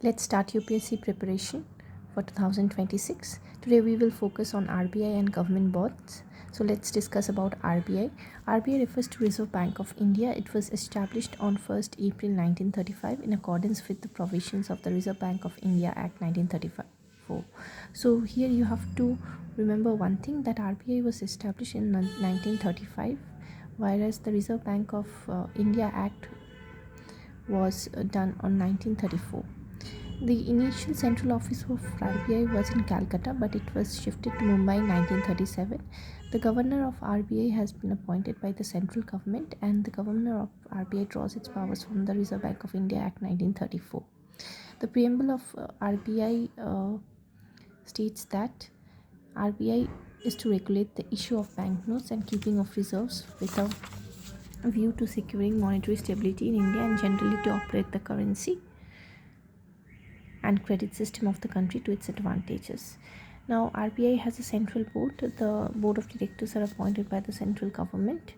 Let's start UPSC preparation for 2026. Today we will focus on RBI and government bonds. So let's discuss about RBI. RBI refers to Reserve Bank of India. It was established on 1st April 1935 in accordance with the provisions of the Reserve Bank of India Act 1934. So here you have to remember one thing, that RBI was established in 1935, whereas the Reserve Bank of India Act was done on 1934. The initial central office of RBI was in Calcutta, but it was shifted to Mumbai in 1937. The governor of RBI has been appointed by the central government, and the governor of RBI draws its powers from the Reserve Bank of India Act 1934. The preamble of RBI states that RBI is to regulate the issue of banknotes and keeping of reserves with a view to securing monetary stability in India and generally to operate the currency and credit system of the country to its advantages. Now, RBI has a central board. The board of directors are appointed by the central government.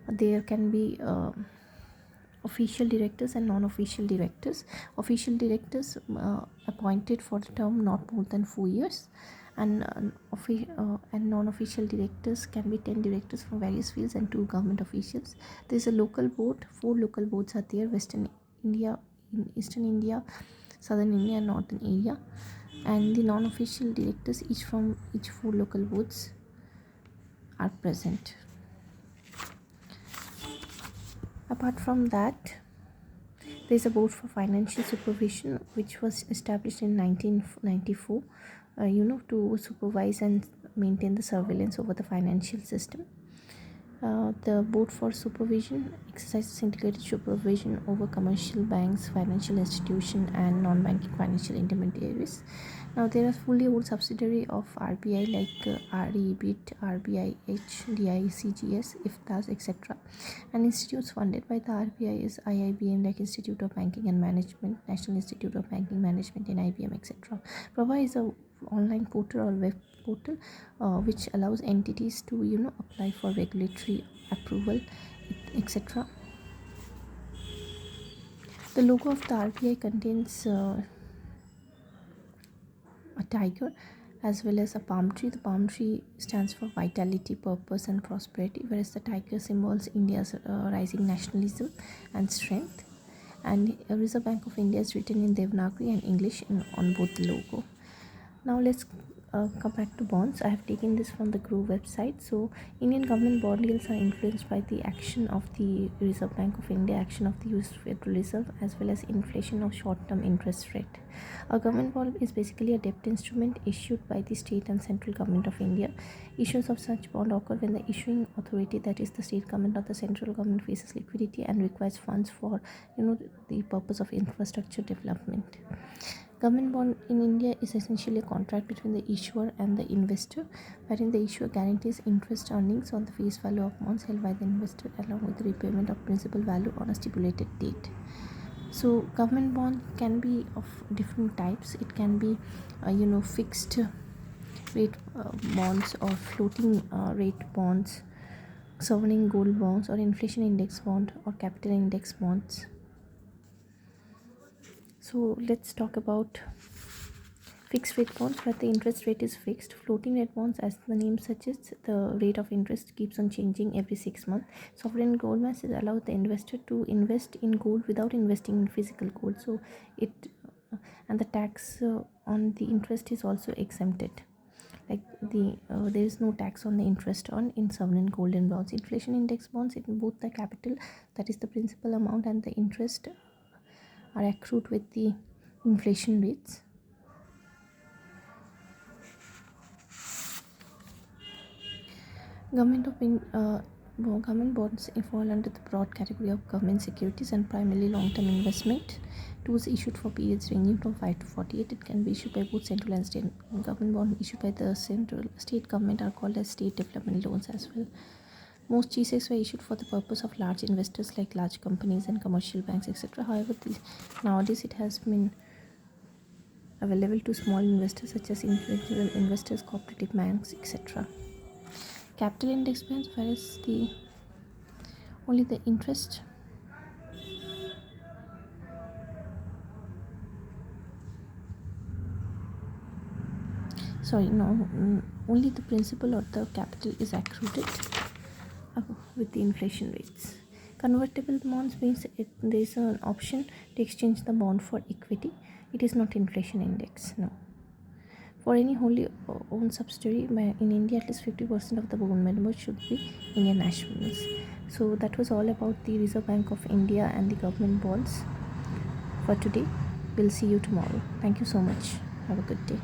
There can be official directors and non-official directors. Official directors appointed for the term not more than 4 years, and non-official directors can be 10 directors from various fields and 2 government officials. There is a local board. 4 local boards are there: Western India, in Eastern India, Southern India and Northern area, and the non-official directors each from each 4 local boards are present. Apart from that, there is a board for financial supervision which was established in 1994 to supervise and maintain the surveillance over the financial system. The board for supervision exercises integrated supervision over commercial banks, financial institutions and non-banking financial intermediaries. Now there are fully owned subsidiary of RBI like RE, BIT, RBIH, DICGS, IFTAS, etc. And institutes funded by the RBI is IIBM like Institute of Banking and Management, National Institute of Banking Management, NIBM, etc. PRAVA is a online portal or web portal which allows entities to apply for regulatory approval, etc. The logo of the RBI contains a tiger as well as a palm tree. The palm tree stands for vitality, purpose and prosperity, whereas the tiger symbols India's rising nationalism and strength. And Reserve Bank of India is written in Devanagari and English on both the logo. Now let's come back to bonds. I have taken this from the Govt website. So Indian government bond yields are influenced by the action of the Reserve Bank of India, action of the US Federal Reserve, as well as inflation of short-term interest rate. A government bond is basically a debt instrument issued by the state and central government of India. Issuance of such bond occur when the issuing authority, that is the state government or the central government, faces liquidity and requires funds for the purpose of infrastructure development. Government bond in India is essentially a contract between the issuer and the investor, wherein the issuer guarantees interest earnings on the face value of bonds held by the investor along with the repayment of principal value on a stipulated date. So government bond can be of different types. It can be fixed rate bonds or floating rate bonds, sovereign gold bonds or inflation index bond or capital index bonds. So let's talk about fixed rate bonds where the interest rate is fixed. Floating rate bonds, as the name suggests, the rate of interest keeps on changing every 6 months. Sovereign gold bonds allow the investor to invest in gold without investing in physical gold. So it and the tax on the interest is also exempted. Like there is no tax on the interest on in sovereign gold and bonds. Inflation index bonds, in both the capital, that is the principal amount, and the interest are accrued with the inflation rates. Government bonds fall under the broad category of government securities and primarily long-term investment. Tools issued for periods ranging from 5 to 48. It can be issued by both central and state. Government bonds issued by the state government are called as state development loans as well. Most G-Secs were issued for the purpose of large investors like large companies and commercial banks, etc. However, nowadays it has been available to small investors such as individual investors, cooperative banks, etc. Capital index bonds, whereas only the interest sorry, no, only the principal or the capital is accrued with the inflation rates. Convertible bonds means there is an option to exchange the bond for equity. It is not inflation index, no. For any wholly owned subsidiary in India, at least 50% of the board members should be Indian nationals. So that was all about the Reserve Bank of India and the government bonds for today. We'll see you tomorrow. Thank you so much. Have a good day.